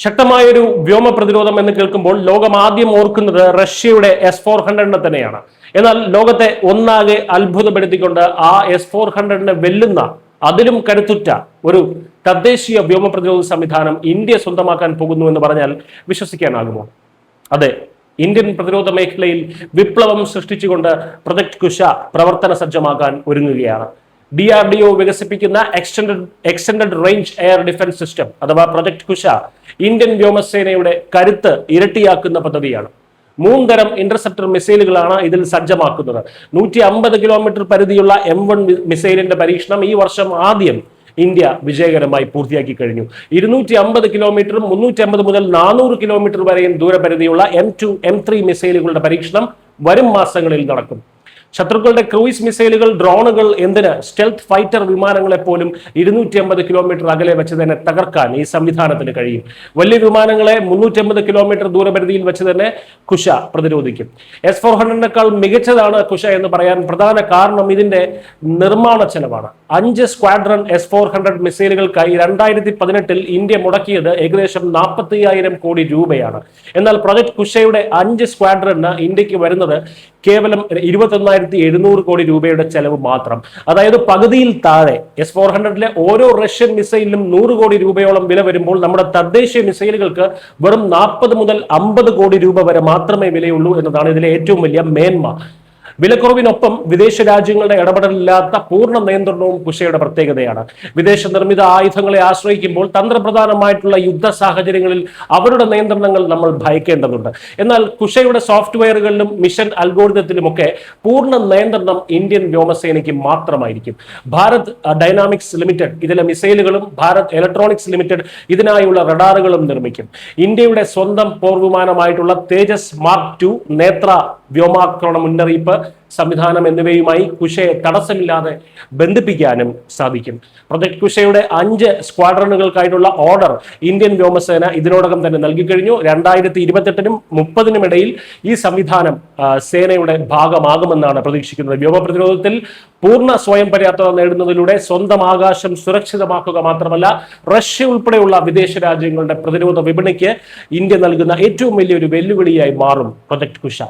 ശക്തമായൊരു വ്യോമ പ്രതിരോധം എന്ന് കേൾക്കുമ്പോൾ ലോകം ആദ്യം ഓർക്കുന്നത് റഷ്യയുടെ S-400 തന്നെയാണ്. എന്നാൽ ലോകത്തെ ഒന്നാകെ അത്ഭുതപ്പെടുത്തിക്കൊണ്ട് ആ S-400 വെല്ലുന്ന അതിലും കരുത്തുറ്റ ഒരു തദ്ദേശീയ വ്യോമ പ്രതിരോധ സംവിധാനം ഇന്ത്യ സ്വന്തമാക്കാൻ പോകുന്നു എന്ന് പറഞ്ഞാൽ വിശ്വസിക്കാനാകുമോ? അതെ, ഇന്ത്യൻ പ്രതിരോധ മേഖലയിൽ വിപ്ലവം സൃഷ്ടിച്ചുകൊണ്ട് പ്രൊജക്ട് കുശ പ്രവർത്തന സജ്ജമാക്കാൻ ഒരുങ്ങുകയാണ്. DRDO വികസിപ്പിക്കുന്ന extended range air defence system അഥവാ പ്രൊജക്ട് കുശ ഇന്ത്യൻ വ്യോമസേനയുടെ കരുത്ത് ഇരട്ടിയാക്കുന്ന പദ്ധതിയാണ്. 3 തരം ഇന്റർസെപ്റ്റർ മിസൈലുകളാണ് ഇതിൽ സജ്ജമാക്കുന്നത്. 150 കിലോമീറ്റർ പരിധിയുള്ള M1 മിസൈലിന്റെ പരീക്ഷണം ഈ വർഷം ആദ്യം ഇന്ത്യ വിജയകരമായി പൂർത്തിയാക്കി കഴിഞ്ഞു. 250 കിലോമീറ്ററും 350 മുതൽ 400 കിലോമീറ്റർ വരെയും ദൂരപരിധിയുള്ള M2, M3 മിസൈലുകളുടെ പരീക്ഷണം വരും മാസങ്ങളിൽ നടക്കും. ശത്രുക്കളുടെ ക്രൂയിസ് മിസൈലുകൾ, ഡ്രോണുകൾ, എന്തിന് സ്റ്റെൽത്ത് ഫൈറ്റർ വിമാനങ്ങളെ പോലും 250 കിലോമീറ്റർ അകലെ വെച്ച് തന്നെ തകർക്കാൻ ഈ സംവിധാനത്തിന് കഴിയും. വലിയ വിമാനങ്ങളെ 350 കിലോമീറ്റർ ദൂരപരിധിയിൽ വെച്ച് തന്നെ കുശ പ്രതിരോധിക്കും. S-400 മികച്ചതാണ് കുശ എന്ന് പറയാൻ പ്രധാന കാരണം ഇതിന്റെ നിർമ്മാണ ചെലവാണ്. 5 സ്ക്വാഡ്രൺ S-400 മിസൈലുകൾക്കായി 2018 ഇന്ത്യ മുടക്കിയത് ഏകദേശം 45,000 കോടി രൂപയാണ്. എന്നാൽ പ്രൊജക്ട് കുശയുടെ 5 സ്ക്വാഡ്രണ് ഇന്ത്യക്ക് വരുന്നത് കേവലം 21,700 കോടി രൂപയുടെ ചെലവ് മാത്രം. അതായത് പകുതിയിൽ താഴെ. S-400 ഓരോ റഷ്യൻ മിസൈലിലും 100 കോടി രൂപയോളം വില വരുമ്പോൾ നമ്മുടെ തദ്ദേശീയ മിസൈലുകൾക്ക് വെറും 40 മുതൽ 50 കോടി രൂപ വരെ മാത്രമേ വിലയുള്ളൂ എന്നതാണ് ഇതിലെ ഏറ്റവും വലിയ മേന്മ. വിലക്കുറവിനൊപ്പം വിദേശ രാജ്യങ്ങളുടെ ഇടപെടലില്ലാത്ത പൂർണ്ണ നിയന്ത്രണവും കുശയുടെ പ്രത്യേകതയാണ്. വിദേശ നിർമ്മിത ആയുധങ്ങളെ ആശ്രയിക്കുമ്പോൾ തന്ത്രപ്രധാനമായിട്ടുള്ള യുദ്ധ സാഹചര്യങ്ങളിൽ അവരുടെ നിയന്ത്രണങ്ങൾ നമ്മൾ ഭയക്കേണ്ടതുണ്ട്. എന്നാൽ കുശയുടെ സോഫ്റ്റ്വെയറുകളിലും മിഷൻ അൽഗോരിതത്തിലുമൊക്കെ പൂർണ്ണ നിയന്ത്രണം ഇന്ത്യൻ വ്യോമസേനയ്ക്ക് മാത്രമായിരിക്കും. ഭാരത് ഡൈനാമിക്സ് ലിമിറ്റഡ് ഇതിലെ മിസൈലുകളും ഭാരത് ഇലക്ട്രോണിക്സ് ലിമിറ്റഡ് ഇതിനായുള്ള റഡാറുകളും നിർമ്മിക്കും. ഇന്ത്യയുടെ സ്വന്തം പോർവിമാനമായിട്ടുള്ള തേജസ് മാർക്ക് 2, നേത്ര വ്യോമാക്രമണ മുന്നറിയിപ്പ് സംവിധാനം എന്നിവയുമായി കുശയെ തടസ്സമില്ലാതെ ബന്ധിപ്പിക്കാനും സാധിക്കും. പ്രൊജക്ട് കുശയുടെ 5 സ്ക്വാഡ്രണുകൾക്കായിട്ടുള്ള ഓർഡർ ഇന്ത്യൻ വ്യോമസേന ഇതിനോടകം തന്നെ നൽകിക്കഴിഞ്ഞു. 2028-നും 30-നും ഇടയിൽ ഈ സംവിധാനം സേനയുടെ ഭാഗമാകുമെന്നാണ് പ്രതീക്ഷിക്കുന്നത്. വ്യോമ പ്രതിരോധത്തിൽ പൂർണ്ണ സ്വയം പര്യാപ്തത നേടുന്നതിലൂടെ സ്വന്തം ആകാശം സുരക്ഷിതമാക്കുക മാത്രമല്ല റഷ്യ ഉൾപ്പെടെയുള്ള വിദേശ രാജ്യങ്ങളുടെ പ്രതിരോധ വിപണിക്ക് ഇന്ത്യ നൽകുന്ന ഏറ്റവും വലിയൊരു വെല്ലുവിളിയായി മാറും പ്രൊജക്ട് കുശ.